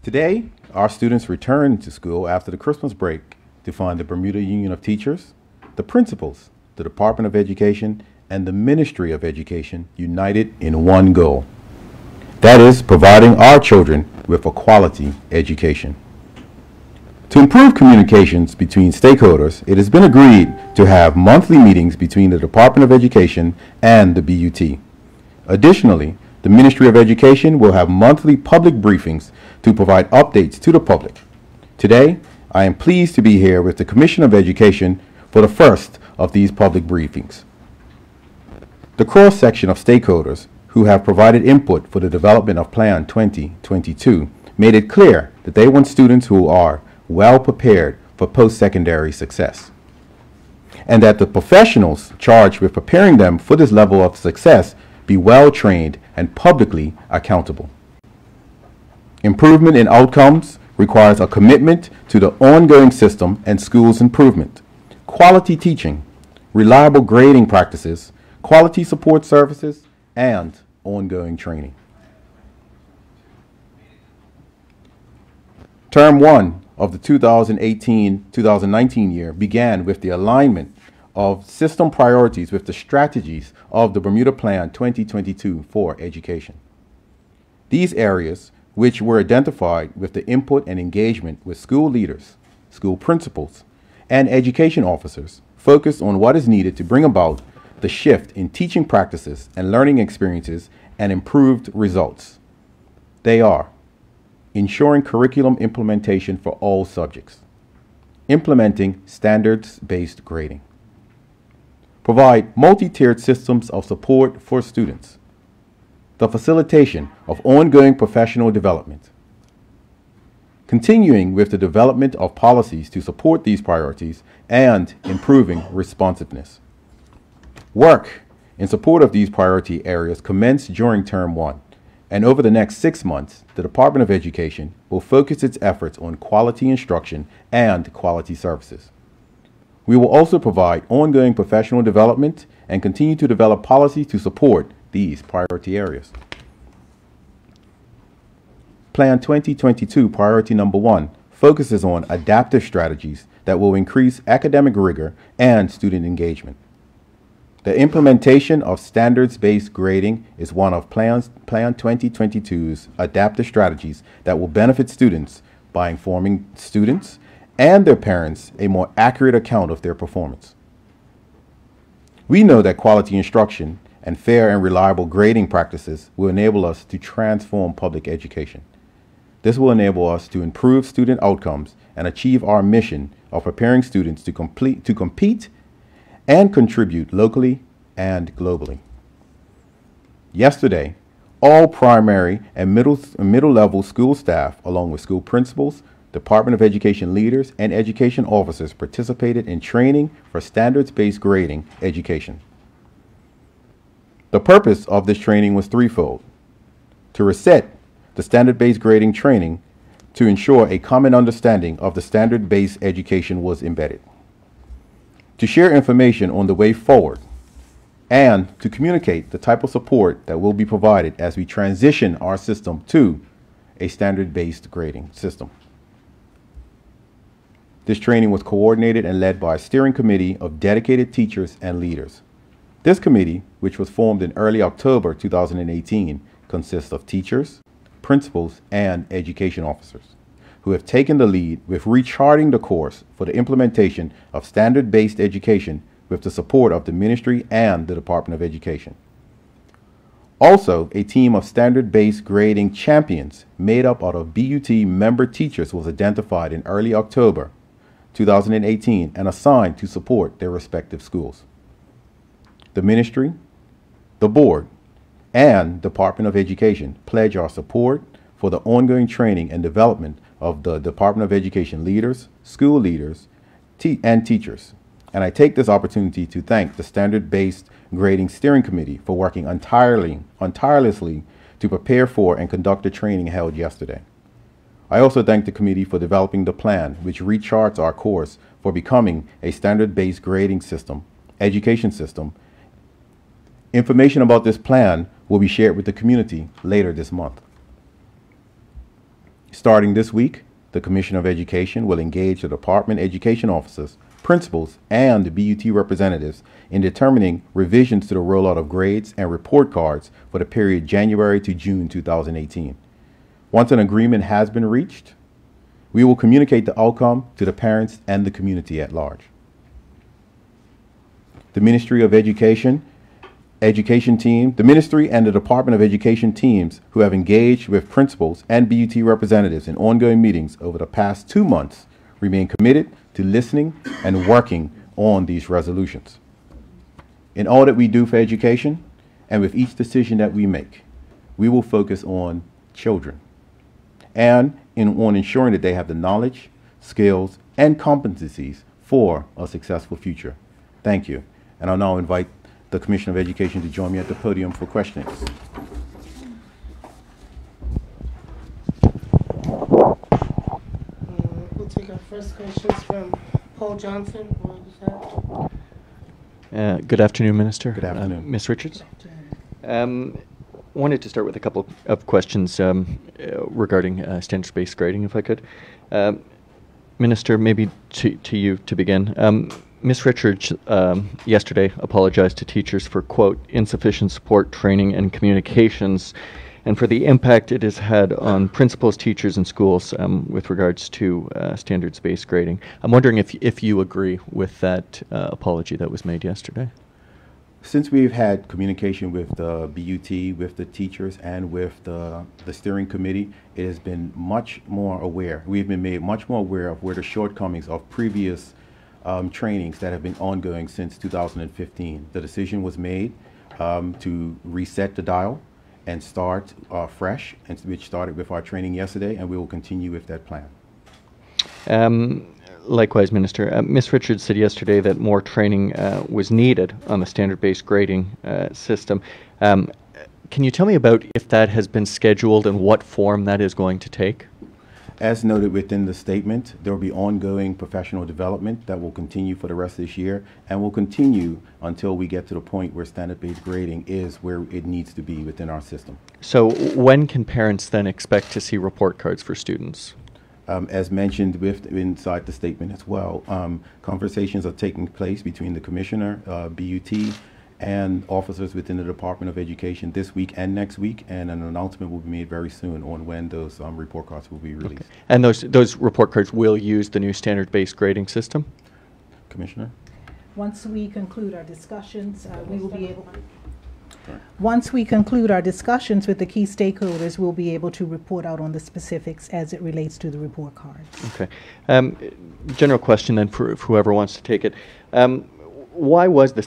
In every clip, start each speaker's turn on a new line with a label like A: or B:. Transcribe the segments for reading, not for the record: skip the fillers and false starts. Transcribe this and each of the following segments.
A: Today, our students return to school after the Christmas break to find the Bermuda Union of Teachers, the principals, the Department of Education, and the Ministry of Education united in one goal. That is, providing our children with a quality education. To improve communications between stakeholders, it has been agreed to have monthly meetings between the Department of Education and the BUT. Additionally, the Ministry of Education will have monthly public briefings to provide updates to the public. Today, I am pleased to be here with the Commission of Education for the first of these public briefings. The cross-section of stakeholders who have provided input for the development of Plan 2022 made it clear that they want students who are well prepared for post-secondary success, and that the professionals charged with preparing them for this level of success be well trained and publicly accountable. Improvement in outcomes requires a commitment to the ongoing system and schools improvement, quality teaching, reliable grading practices, quality support services, and ongoing training. Term 1 of the 2018-2019 year began with the alignment of system priorities with the strategies of the Bermuda Plan 2022 for education. These areas, which were identified with the input and engagement with school leaders, school principals, and education officers, focused on what is needed to bring about the shift in teaching practices and learning experiences and improved results. They are: ensuring curriculum implementation for all subjects, implementing standards-based grading, provide multi-tiered systems of support for students, the facilitation of ongoing professional development, continuing with the development of policies to support these priorities, and improving responsiveness. Work in support of these priority areas commenced during Term 1, and over the next 6 months, the Department of Education will focus its efforts on quality instruction and quality services. We will also provide ongoing professional development and continue to develop policies to support these priority areas. Plan 2022 priority number 1 focuses on adaptive strategies that will increase academic rigor and student engagement. The implementation of standards-based grading is one of Plan 2022's adaptive strategies that will benefit students by informing students and their parents a more accurate account of their performance. We know that quality instruction and fair and reliable grading practices will enable us to transform public education. This will enable us to improve student outcomes and achieve our mission of preparing students to compete and contribute locally and globally. Yesterday, all primary and middle level school staff, along with school principals, Department of Education leaders, and education officers participated in training for standards-based grading education. The purpose of this training was threefold: to reset the standard-based grading training to ensure a common understanding of the standard-based education was embedded, to share information on the way forward, and to communicate the type of support that will be provided as we transition our system to a standard-based grading system. This training was coordinated and led by a steering committee of dedicated teachers and leaders. This committee, which was formed in early October 2018, consists of teachers, principals, and education officers who have taken the lead with recharting the course for the implementation of standard-based education with the support of the Ministry and the Department of Education. Also, a team of standard-based grading champions made up out of BUT member teachers was identified in early October 2018 and assigned to support their respective schools. The Ministry, the Board, and Department of Education pledge our support for the ongoing training and development of the Department of Education leaders, school leaders, and teachers. And I take this opportunity to thank the Standard-Based Grading Steering Committee for working tirelessly to prepare for and conduct the training held yesterday. I also thank the committee for developing the plan, which recharts our course for becoming a standard-based grading system, education system. Information about this plan will be shared with the community later this month. Starting this week, the Commissioner of Education will engage the Department Education officers, principals, and the BUT representatives in determining revisions to the rollout of grades and report cards for the period January to June 2018. Once an agreement has been reached, we will communicate the outcome to the parents and the community at large. The Ministry of Education team, the Ministry and the Department of Education teams who have engaged with principals and BUT representatives in ongoing meetings over the past 2 months remain committed to listening and working on these resolutions. In all that we do for education and with each decision that we make, we will focus on children and on ensuring that they have the knowledge, skills, and competencies for a successful future. Thank you. And I'll now invite the Commissioner of Education to join me at the podium for questions.
B: We'll take our first questions from Paul Johnson.
C: Good afternoon, Minister.
A: Good afternoon.
C: Ms. Richards. Wanted to start with a couple of questions regarding standards-based grading, if I could. Minister, maybe to you to begin. Ms. Richards yesterday apologized to teachers for, quote, insufficient support, training, and communications, and for the impact it has had on principals, teachers, and schools with regards to standards-based grading. I'm wondering if you agree with that apology that was made yesterday.
A: Since we've had communication with the BUT, with the teachers, and with the steering committee, it has been much more aware. We've been made much more aware of where the shortcomings of previous trainings that have been ongoing since 2015. The decision was made to reset the dial and start fresh, and which started with our training yesterday, and we will continue with that plan.
C: Likewise, Minister. Ms. Richards said yesterday that more training was needed on the standard-based grading system. Can you tell me about if that has been scheduled and what form that is going to take?
A: As noted within the statement, there will be ongoing professional development that will continue for the rest of this year and will continue until we get to the point where standard-based grading is where it needs to be within our system.
C: So when can parents then expect to see report cards for students?
A: As mentioned inside the statement as well, conversations are taking place between the Commissioner, BUT, and officers within the Department of Education this week and next week, and an announcement will be made very soon on when those report cards will be released.
C: Okay. And those report cards will use the new standard-based grading system?
A: Commissioner?
D: Once we conclude our discussions, we will be able. Once we conclude our discussions with the key stakeholders, we'll be able to report out on the specifics as it relates to the report cards.
C: Okay. General question then for whoever wants to take it. Why was the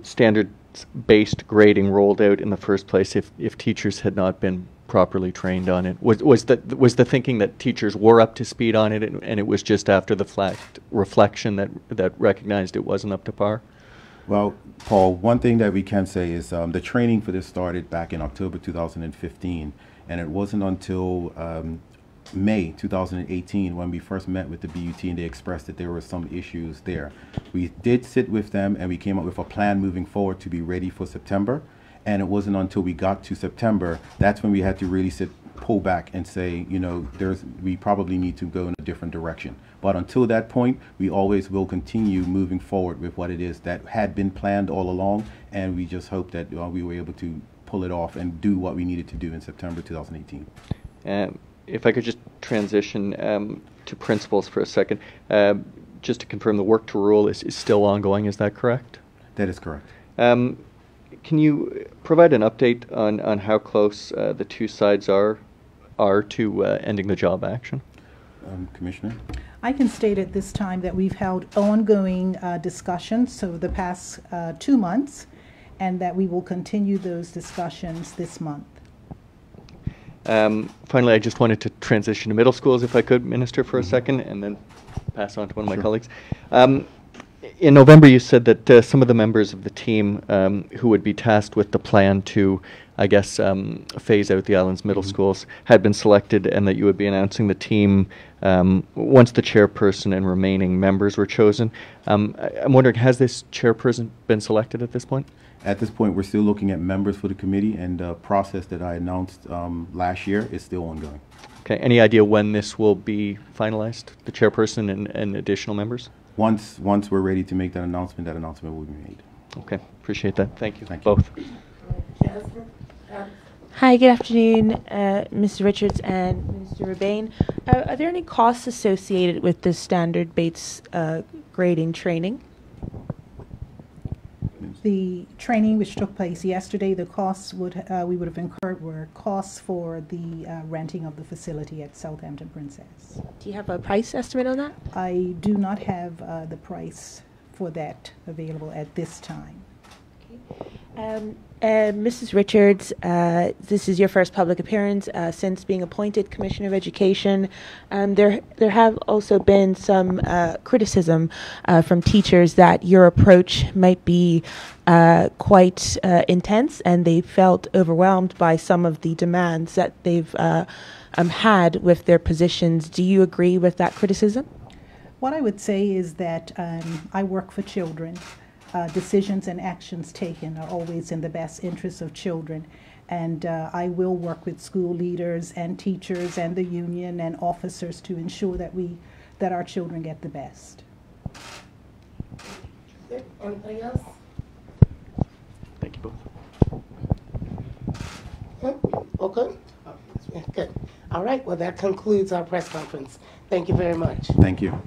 C: standard-based grading rolled out in the first place if teachers had not been properly trained on it? Was the thinking that teachers were up to speed on it and it was just after the reflection that recognized it wasn't up to par?
A: Well, Paul, one thing that we can say is the training for this started back in October 2015, and it wasn't until May 2018 when we first met with the BUT and they expressed that there were some issues there. We did sit with them and we came up with a plan moving forward to be ready for September, and it wasn't until we got to September that's when we had to really pull back and say, you know, we probably need to go in a different direction. But until that point, we always will continue moving forward with what it is that had been planned all along, and we just hope that we were able to pull it off and do what we needed to do in September 2018.
C: If I could just transition to principals for a second, just to confirm the work to rule is still ongoing, is that correct?
A: That is correct.
C: Can you provide an update on how close the two sides are to ending the job action?
A: Commissioner?
D: I can state at this time that we've held ongoing discussions over the past 2 months, and that we will continue those discussions this month.
C: Finally, I just wanted to transition to middle schools, if I could, Minister, for a second, and then pass on to one of my colleagues. In November, you said that some of the members of the team who would be tasked with the plan to, I guess, phase out the island's middle schools had been selected, and that you would be announcing the team once the chairperson and remaining members were chosen. I'm wondering, has this chairperson been selected at this point?
A: At this point, we're still looking at members for the committee, and the process that I announced last year is still ongoing.
C: Okay. Any idea when this will be finalized? The chairperson and additional members?
A: Once we're ready to make that announcement will be made.
C: Okay. Appreciate that. Thank you.
A: Thank you.
C: Both.
B: Jasmine?
E: Hi, good afternoon, Mr. Richards and Mr. Rabain. Are there any costs associated with the standard-based grading training?
D: The training which took place yesterday, the costs we would have incurred were costs for the renting of the facility at Southampton Princess.
E: Do you have a price estimate on that?
D: I do not have the price for that available at this time.
E: Mrs. Richards, this is your first public appearance since being appointed Commissioner of Education. There have also been some criticism from teachers that your approach might be quite intense, and they felt overwhelmed by some of the demands that they've had with their positions. Do you agree with that criticism?
D: What I would say is that I work for children. Decisions and actions taken are always in the best interests of children, and I will work with school leaders and teachers and the union and officers to ensure that our children get the best.
B: Anything else?
C: Thank you both.
B: Okay. Good. All right. Well, that concludes our press conference. Thank you very much.
A: Thank you.